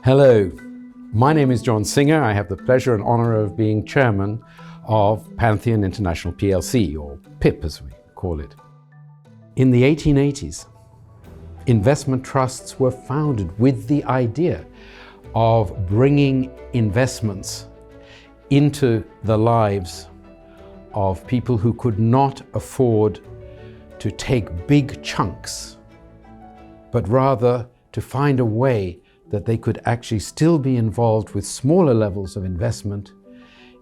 Hello, my name is John Singer. I have the pleasure and honor of being chairman of Pantheon International PLC, or PIP as we call it. In the 1880s, investment trusts were founded with the idea of bringing investments into the lives of people who could not afford to take big chunks, but rather to find a way that they could actually still be involved with smaller levels of investment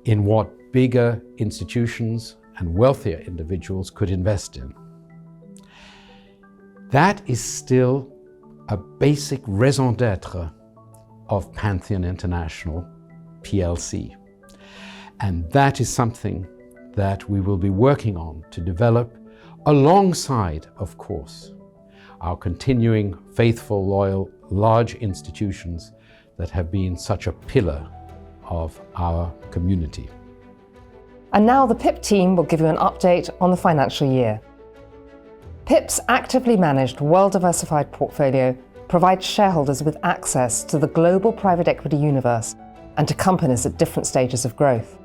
in what bigger institutions and wealthier individuals could invest in. That is still a basic raison d'être of Pantheon International PLC. And that is something that we will be working on to develop alongside, of course, our continuing faithful, loyal, large institutions that have been such a pillar of our community. And now the PIP team will give you an update on the financial year. PIP's actively managed, well-diversified portfolio provides shareholders with access to the global private equity universe and to companies at different stages of growth.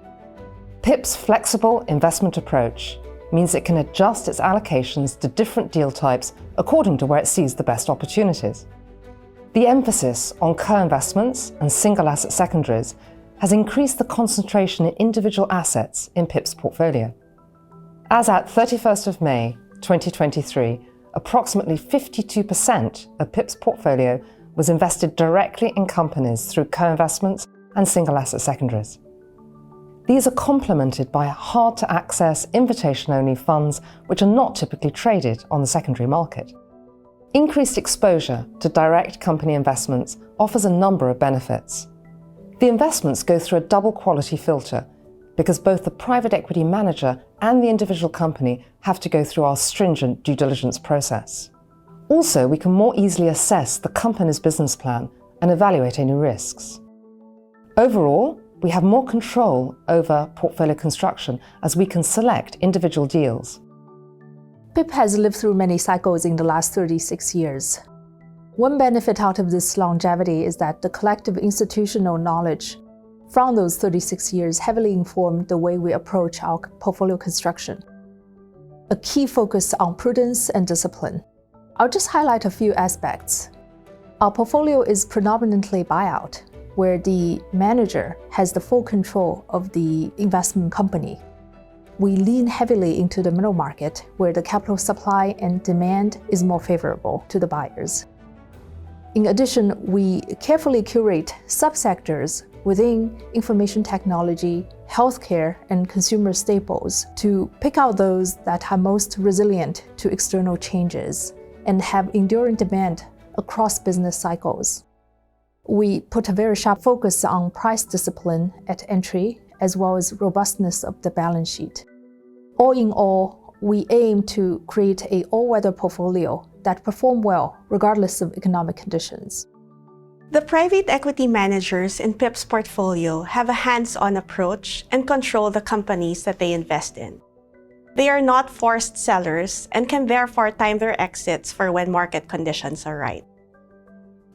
PIP's flexible investment approach means it can adjust its allocations to different deal types according to where it sees the best opportunities. The emphasis on co-investments and single asset secondaries has increased the concentration in individual assets in PIP's portfolio. As at 31st of May 2023, approximately 52% of PIP's portfolio was invested directly in companies through co-investments and single asset secondaries. These are complemented by hard-to-access, invitation-only funds which are not typically traded on the secondary market. Increased exposure to direct company investments offers a number of benefits. The investments go through a double quality filter because both the private equity manager and the individual company have to go through our stringent due diligence process. Also, we can more easily assess the company's business plan and evaluate any risks. Overall, we have more control over portfolio construction as we can select individual deals. PIP has lived through many cycles in the last 36 years. One benefit out of this longevity is that the collective institutional knowledge from those 36 years heavily informed the way we approach our portfolio construction. A key focus on prudence and discipline. I'll just highlight a few aspects. Our portfolio is predominantly buyout, where the manager has the full control of the investment company. We lean heavily into the middle market, where the capital supply and demand is more favorable to the buyers. In addition, we carefully curate subsectors within information technology, healthcare, and consumer staples to pick out those that are most resilient to external changes and have enduring demand across business cycles. We put a very sharp focus on price discipline at entry, as well as robustness of the balance sheet. All in all, we aim to create an all-weather portfolio that performs well regardless of economic conditions. The private equity managers in PIP's portfolio have a hands-on approach and control the companies that they invest in. They are not forced sellers and can therefore time their exits for when market conditions are right.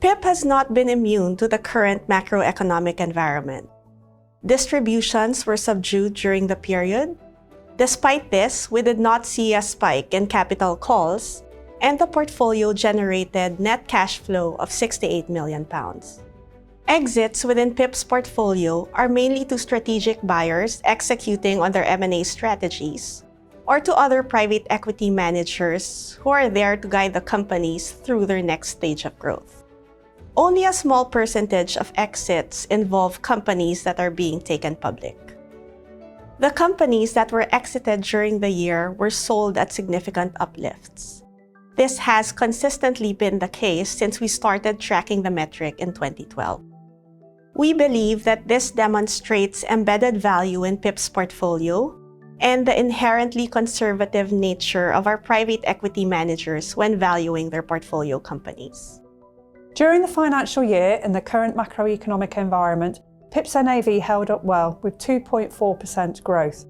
PIP has not been immune to the current macroeconomic environment. Distributions were subdued during the period. Despite this, we did not see a spike in capital calls, and the portfolio generated net cash flow of £68 million. Exits within PIP's portfolio are mainly to strategic buyers executing on their M&A strategies, or to other private equity managers who are there to guide the companies through their next stage of growth. Only a small percentage of exits involve companies that are being taken public. The companies that were exited during the year were sold at significant uplifts. This has consistently been the case since we started tracking the metric in 2012. We believe that this demonstrates embedded value in PIP's portfolio and the inherently conservative nature of our private equity managers when valuing their portfolio companies. During the financial year, in the current macroeconomic environment, PIP's NAV held up well with 2.4% growth.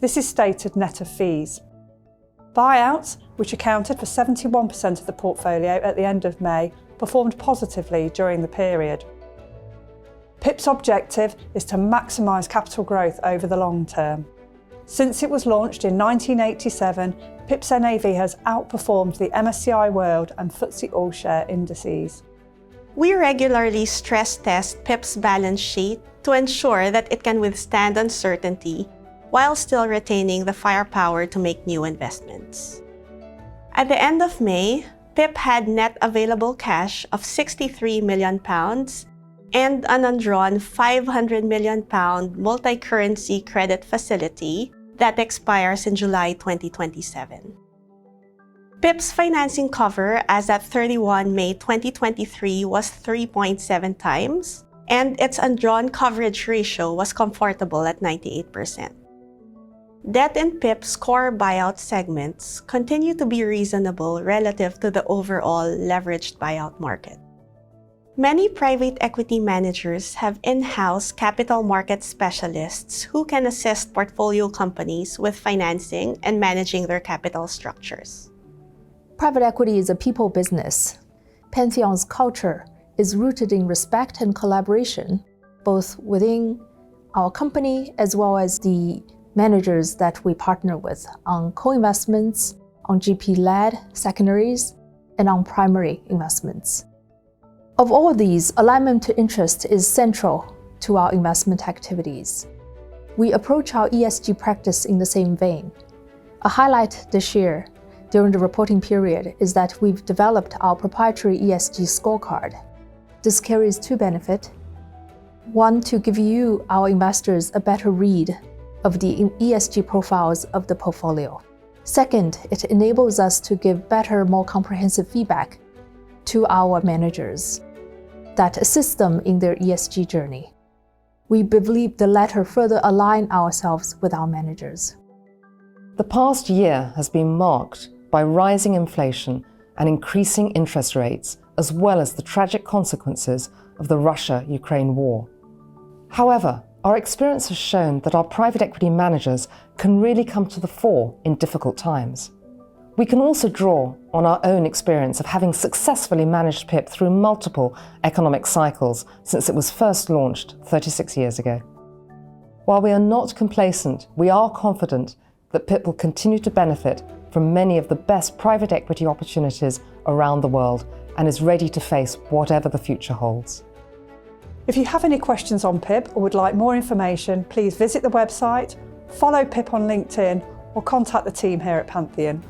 This is stated net of fees. Buyouts, which accounted for 71% of the portfolio at the end of May, performed positively during the period. PIP's objective is to maximise capital growth over the long term. Since it was launched in 1987, PIP's NAV has outperformed the MSCI World and FTSE All-Share indices. We regularly stress test PIP's balance sheet to ensure that it can withstand uncertainty while still retaining the firepower to make new investments. At the end of May, PIP had net available cash of £63 million and an undrawn £500 million multi-currency credit facility that expires in July 2027. PIP's financing cover as at 31 May 2023 was 3.7 times, and its undrawn coverage ratio was comfortable at 98%. Debt in PIP's core buyout segments continue to be reasonable relative to the overall leveraged buyout market. Many private equity managers have in-house capital market specialists who can assist portfolio companies with financing and managing their capital structures. Private equity is a people business. Pantheon's culture is rooted in respect and collaboration, both within our company as well as the managers that we partner with on co-investments, on GP-led secondaries, and on primary investments. Of all these, alignment to interest is central to our investment activities. We approach our ESG practice in the same vein. A highlight this year during the reporting period is that we've developed our proprietary ESG scorecard. This carries two benefits. One, to give you, our investors, a better read of the ESG profiles of the portfolio. Second, it enables us to give better, more comprehensive feedback to our managers that assist them in their ESG journey. We believe the latter further align ourselves with our managers. The past year has been marked by rising inflation and increasing interest rates, as well as the tragic consequences of the Russia-Ukraine war. However, our experience has shown that our private equity managers can really come to the fore in difficult times. We can also draw on our own experience of having successfully managed PIP through multiple economic cycles since it was first launched 36 years ago. While we are not complacent, we are confident that PIP will continue to benefit from many of the best private equity opportunities around the world and is ready to face whatever the future holds. If you have any questions on PIP or would like more information, please visit the website, follow PIP on LinkedIn, or contact the team here at Pantheon.